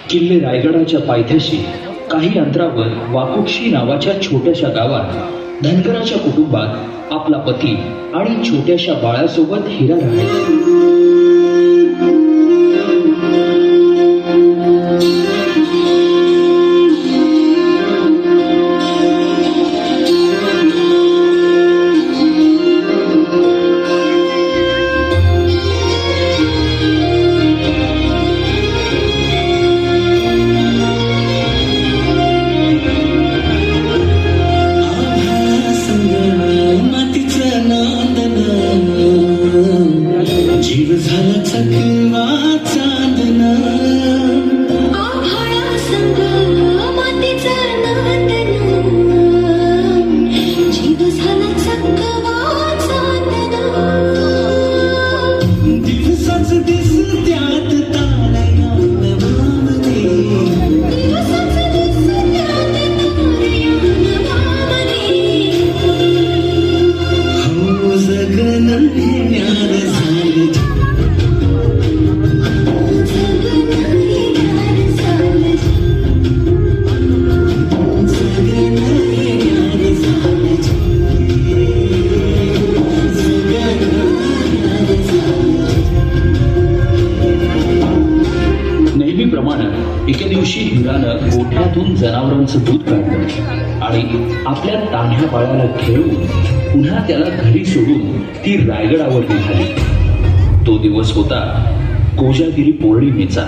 किल्ले रायगडाच्या पायथ्याशी काही अंतरावर वाकुक्षी नावाच्या छोट्याशा गावात धनगराच्या कुटुंबात आपला पती आणि छोट्याशा बाळासोबत हिरा राहायची. जीव झाला चकवा चांदणा आभाळा संग मातीचा नांदणा जीव झाला चकवा चांदणा दिवसाच दिस त्यात ताळयान भावने दिवसाच दिस त्यात ताळयान भावने हो जगन न्यार नेहमीप्रमाणे एके दिवशी हिरानं गोठ्यातून जनावरांचं दूध काढलं आणि आपल्या तान्ह्या बाळाला खेळून पुन्हा त्याला घरी सोडून ती रायगडावर निघाली. तो दिवस होता कोजागिरी पौर्णिमेचा.